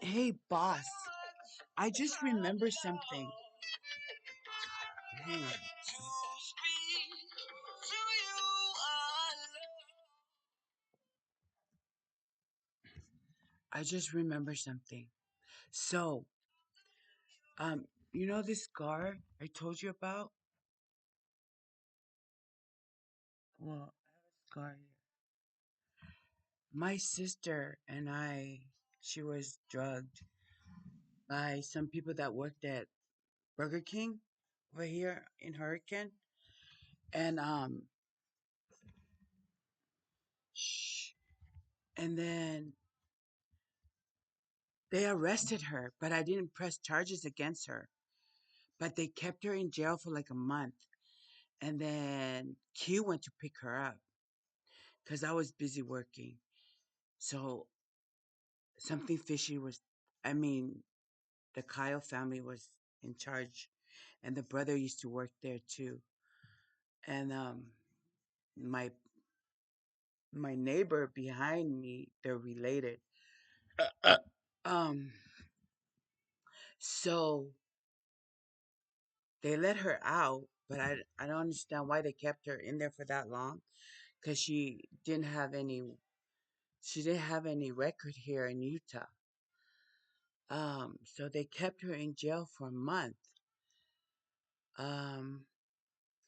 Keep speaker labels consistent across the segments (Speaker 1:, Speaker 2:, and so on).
Speaker 1: Hey, boss, I just remember something. Hang on. I just remember something. So, um, you know this scar I told you about? Well, I have a scar here. My sister and she was drugged by some people that worked at Burger King over here in Hurricane. And, shh. And then they arrested her, but I didn't press charges against her. But they kept her in jail for like a month. And then Q went to pick her up because I was busy working. So something fishy was, I mean, the Kyle family was in charge, and the brother used to work there too. And my my neighbor behind me, they're related. Um, so they let her out, but I don't understand why they kept her in there for that long because she didn't have any record here in Utah. So they kept her in jail for a month. Um,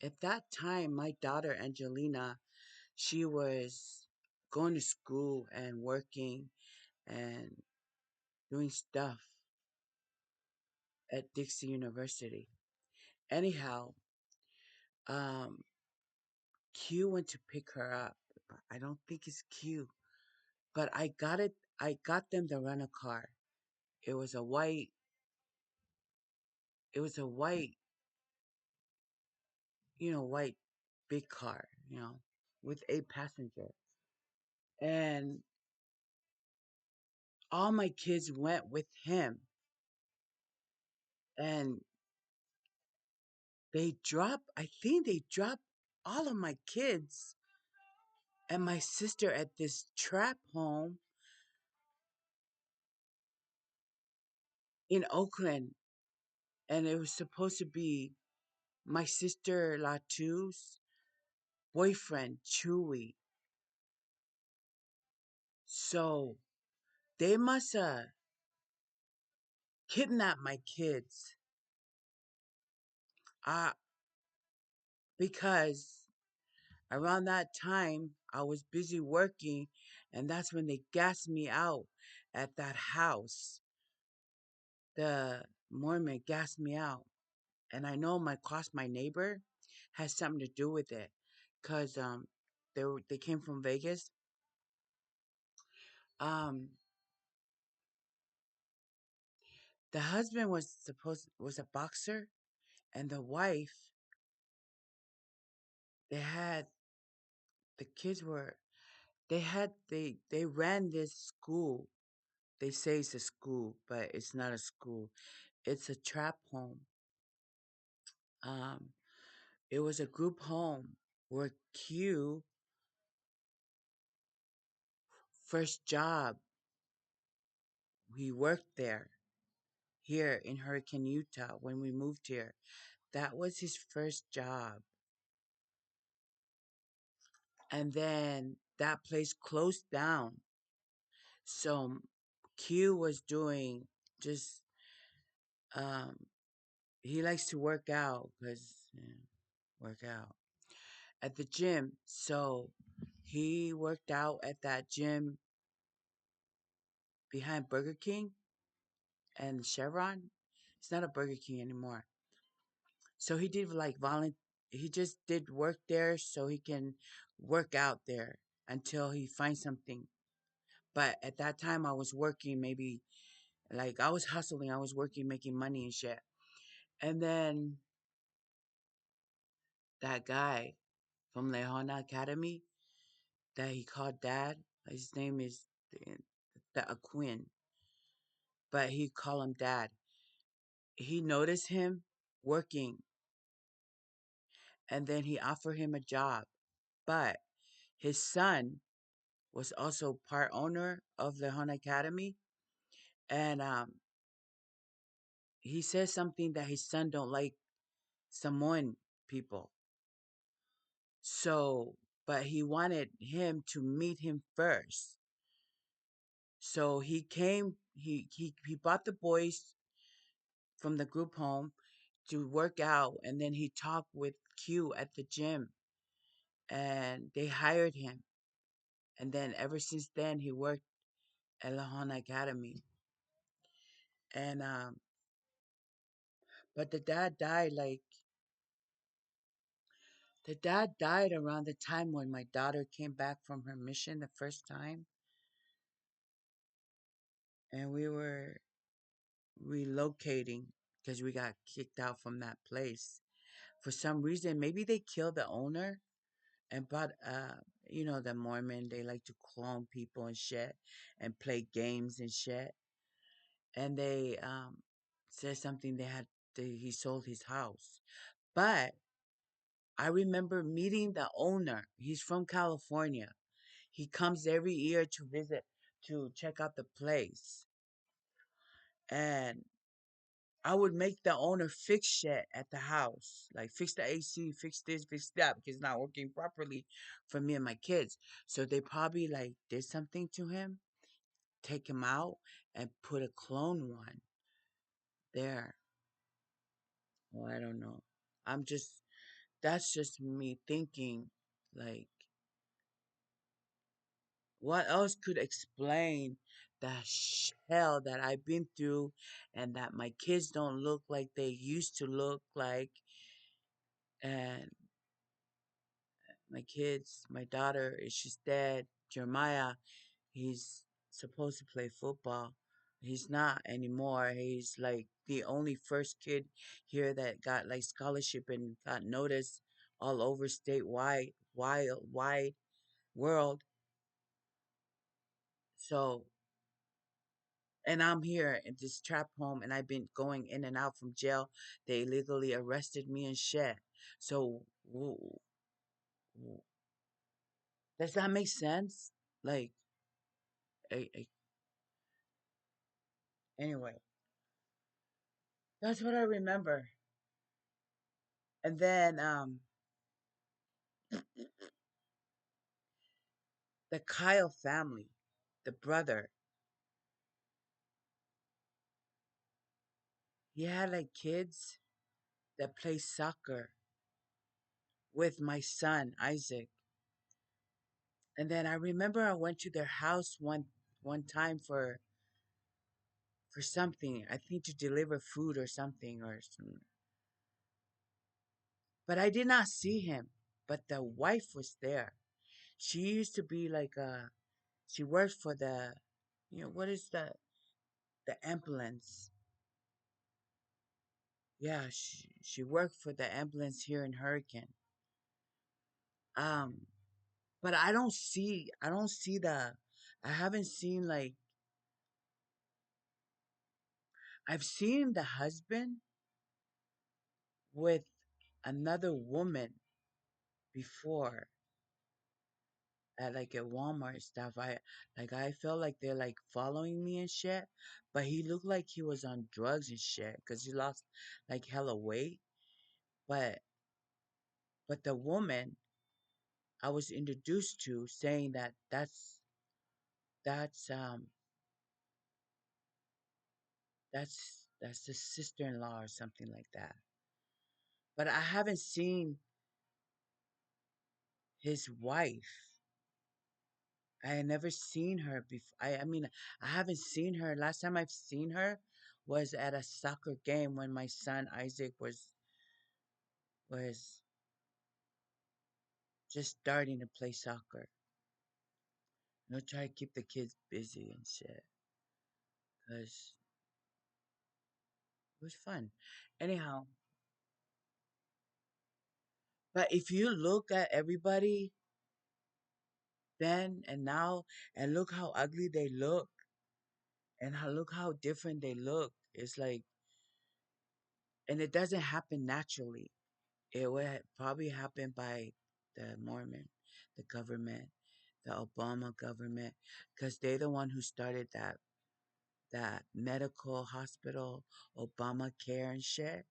Speaker 1: at that time, my daughter Angelina, she was going to school and working and doing stuff at Dixie University. Anyhow, um, Q went to pick her up. I don't think it's Q, but I got it. I got them to rent a car. It was a white. It was a white, white big car, with 8 passengers. And all my kids went with him. And I think they dropped all of my kids and my sister at this trap home in Oakland. And it was supposed to be my sister Latu's boyfriend, Chewy. So they must have kidnapped my kids. Uh, because around that time, I was busy working, and that's when they gassed me out at that house. The Mormon gassed me out, and I know my cost my neighbor has something to do with it, cause they came from Vegas. Um, the husband was a boxer, and the wife they had the kids were they ran this school. They say it's a school, but it's not a school. It's a trap home. Um, it was a group home where Q first job he worked there here in Hurricane, Utah when we moved here. That was his first job. And then that place closed down. So Q was doing just um he likes to work out because work out at the gym. So he worked out at that gym behind Burger King and Chevron. It's not a Burger King anymore. So he did like he just did work there so he can work out there until he finds something. But at that time I was working, maybe like I was hustling, I was working, making money and shit. And then that guy from Lehona Academy that he called dad, his name is the Aquin, but he call him dad. He noticed him working, and then he offered him a job. But his son was also part owner of the Hun Academy, And he says something that his son don't like Samoan people. So, but he wanted him to meet him first. So he came. He brought the boys from the group home to work out, and then he talked with Q at the gym, and they hired him. And then ever since then, he worked at Lahona Academy. And but the dad died around the time when my daughter came back from her mission the first time, and we were relocating because we got kicked out from that place for some reason. Maybe they killed the owner and brought you know, the Mormon, they like to clone people and shit and play games and shit. And they said something, he sold his house. But I remember meeting the owner. He's from California. He comes every year to visit, to check out the place. And I would make the owner fix shit at the house, like fix the AC, fix this, fix that, because it's not working properly for me and my kids. So they probably like did something to him, take him out, and put a clone one there. Well, I don't know. I'm just, that's just me thinking, like, what else could explain the hell that I've been through, and that my kids don't look like they used to look like, and my daughter, she's dead. Jeremiah, he's supposed to play football. He's not anymore. He's like the only first kid here that got like scholarship and got noticed all over statewide, wide world. So, and I'm here in this trap home, and I've been going in and out from jail. They illegally arrested me and shit. So, w- does that make sense? Like, anyway, that's what I remember. And then the Kyle family, the brother, he had like kids that play soccer with my son Isaac. And then I remember I went to their house one time for something. I think to deliver food or something or some. But I did not see him. But the wife was there. She used to be like she worked for the, you know, what is the ambulance? Yeah, she worked for the ambulance here in Hurricane. Um, but I don't see I haven't seen like, I've seen the husband with another woman before at like at Walmart and stuff. I felt like they're like following me and shit, but he looked like he was on drugs and shit because he lost like hella weight. But the woman I was introduced to saying that that's that's the sister-in-law or something like that. But I haven't seen his wife. I had never seen her before. I mean, I haven't seen her. Last time I've seen her was at a soccer game when my son Isaac was just starting to play soccer. Try to keep the kids busy and shit, cause it was fun. Anyhow, but if you look at everybody then and now, and look how ugly they look, and look how different they look, it's like, and it doesn't happen naturally. It would probably happen by the Mormon, the government, the Obama government, because they're the one who started that that medical hospital, Obamacare and shit.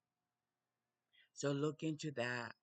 Speaker 1: So look into that.